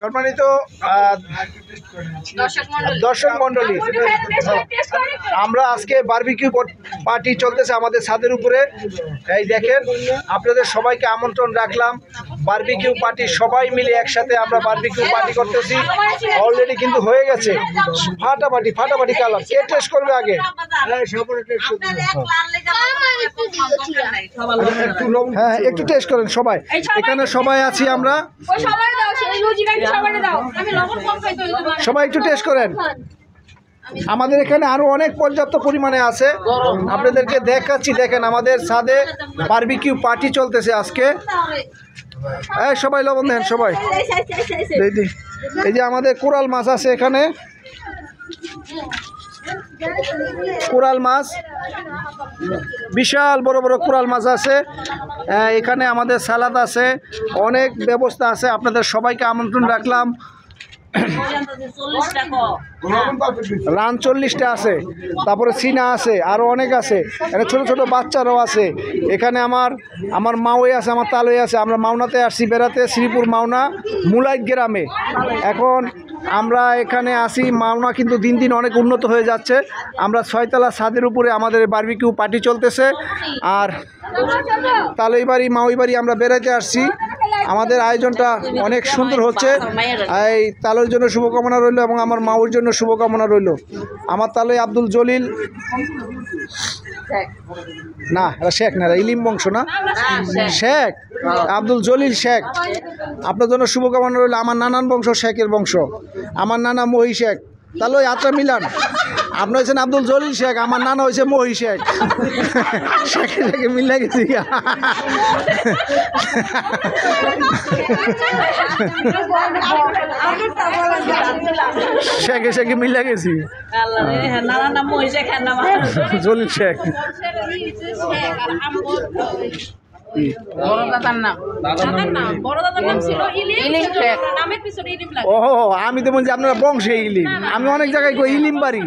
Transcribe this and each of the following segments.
সম্মানিত দর্শক মন্ডলী, আমরা আজকে বারবিকিউ পার্টি চলতেছে আমাদের ছাদের উপরে। এই দেখেন, আপনাদের সবাইকে আমন্ত্রণ রাখলাম। বারবিকিউ পার্টি সবাই মিলে একসাথে আমরা বারবিকিউ পার্টি করতেছি। অলরেডি কিন্তু হয়ে গেছে ফাটাফাটি কালার। কে টেস্ট করবে আগে? হ্যাঁ, একটু টেস্ট করেন সবাই। এখানে সবাই আছি আমরা, সবাই একটু টেস্ট করেন। আমাদের এখানে আরো অনেক পর্যাপ্ত পরিমাণে আছে, আপনাদেরকে দেখাচ্ছি। দেখেন, আমাদের ছাদে বারবিকিউ পার্টি চলতেছে আজকে। এই সবাই লবণ দেন সবাই। এই যে আমাদের কোরাল মাছ আছে এখানে, কোরাল মাছ, বিশাল বড় বড় কোরাল মাছ আছে এখানে। আমাদের সালাদ আছে, অনেক ব্যবস্থা আছে। আপনাদের সবাইকে আমন্ত্রণ রাখলাম। রান 40টা আছে, তারপরে সিনা আছে, আরও অনেক আছে। এখানে ছোট ছোট বাচ্চারাও আছে। এখানে আমার মাওই আছে, আমার তালই আছে। আমরা মাওনাতে আসছি বেড়াতে, শ্রীপুর মাওনা মুলাইট গ্রামে। এখন আমরা এখানে আসি। মাওনা কিন্তু দিন দিন অনেক উন্নত হয়ে যাচ্ছে। আমরা 6তলা ছাদের উপরে আমাদের বারবিকিউ পার্টি চলতেছে। আর তালই বাড়ি মাওই বাড়ি আমরা বেড়াতে আসছি। আমাদের আয়োজনটা অনেক সুন্দর হচ্ছে। এই তালুর জন্য শুভকামনা রইল এবং আমার মাউর জন্য শুভকামনা রইল। আমার তালুই আব্দুল জলিল, না এরা শেখ না, এরা ইলিম বংশ না, শেখ আব্দুল জলিল শেখ, আপনার জন্য শুভকামনা রইল। আমার নানান বংশ শেখের বংশ, আমার নানা মহি শেখ। তাহলে ওই আত্রা মিলান। আপনি হয়েছেন আব্দুল জলিল শেখ, আমার নানা হয়েছে মহি শেখ। শেখে শেখে মিলে গেছি। শেখে শেখে মিলে গেছি। জলিল শেখ। আমি তো বলছি আপনারা বংশে ইলিম। আমি অনেক জায়গায় কই ইলিম বাড়ি,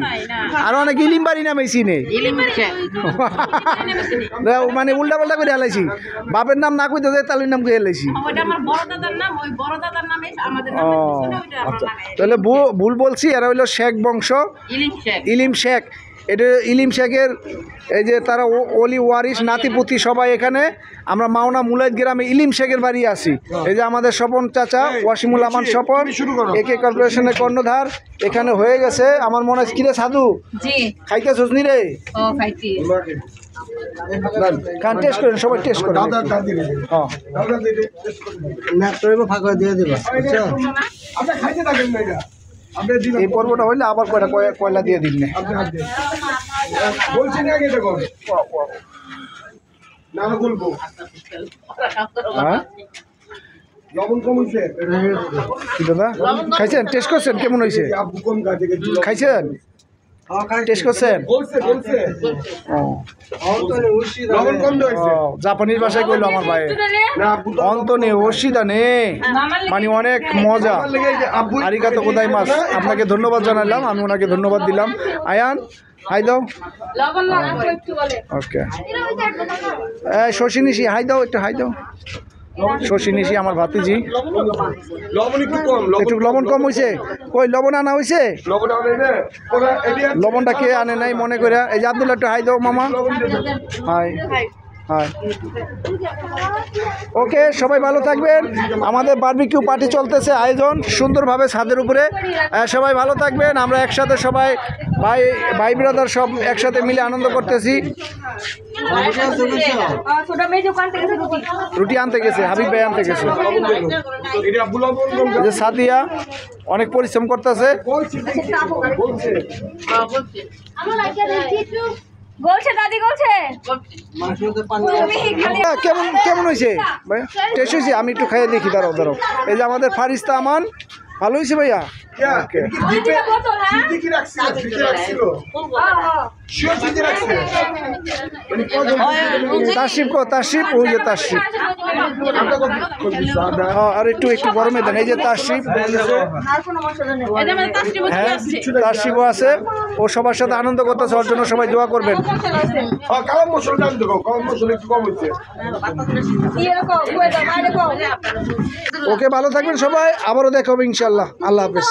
আর অনেক ইলিম বাড়ি নামে চিনে। মানে উল্টা পাল্টা করে হেলাইছি, বাপের নাম না কইতে যায় তালির নাম করে হেলাইছি। তাহলে ভুল বলছি। এরা হইলো শেখ বংশ, ইলিম শেখ। এটা ইলিম শেখের এই যে তারা অলি ওয়ারিস নাতিপুতি সবাই এখানে। আমরা মাওনা মুলাইট গ্রামে ইলিম শেখের বাড়ি আছি। এই যে আমাদের স্বপন চাচা, ওয়াসিমুল আমান স্বপন, একে কর্পোরেশনের কর্ণধার। এখানে হয়ে গেছে আমার মনে হয়। কিরে সাধু, খাইতেছস নি রে? টেস্ট করেন সবাই, টেস্ট করেন। এই পর্বটা হইলে আবার কয়লা দিয়ে দিন। খাইছেন? টেস্ট করছেন? কেমন হয়েছে? খাইছেন? টেস্ট করছেন? জাপানিজ ভাষায় কইল আমার ভাই। অন্তনে ওশিদা নে, মানে অনেক মজা। আরিগাতো গোজাইমাস। আপনাকে ধন্যবাদ জানালাম, আমি ওনাকে ধন্যবাদ দিলাম। আয়ান হাই দাও। ওকে, শশী নিশি হাই দাও, একটু হাই দাও। শশী নিশি আমার ভাতিজি। একটু লবণ কম হয়েছে। কই লবণ আনা হয়েছে? লবণটা কে আনে নাই মনে করে? এই যে আব্দুল্লাহ, একটু হাই দাও মামা। High high. ওকে, সবাই ভালো থাকবেন। আমাদের বারবিকিউ পার্টি চলতেছে, আয়োজন সুন্দরভাবে ছাদের উপরে। সবাই ভালো থাকবেন। আমরা একসাথে সবাই ভাই ব্রাদার সব একসাথে মিলে আনন্দ করতেছি। রুটি আনতে গেছে, হাবিব ভাই আনতে গেছে। যে সাদিয়া অনেক পরিশ্রম করতেছে। কেমন হয়েছে? টেস্ট হয়েছে? আমি একটু খাইয়ে দেখি, দাঁড়াও দাঁড়াও। এই যে আমাদের ফারিস্তা আমান, ভালো হয়েছে ভাইয়া? তাশরিফ কো তাশরিফ ওই যে তাশরিফ আর একটু একটু গরমে দেন এই যে তাশরিফ হ্যাঁ তাশরিফও আছে ও সবার সাথে আনন্দ করতেছে ওর জন্য সবাই দোয়া করবেন ওকে ভালো থাকবেন সবাই আবারও দেখা হবে ইনশাল্লাহ আল্লাহ হাফেজ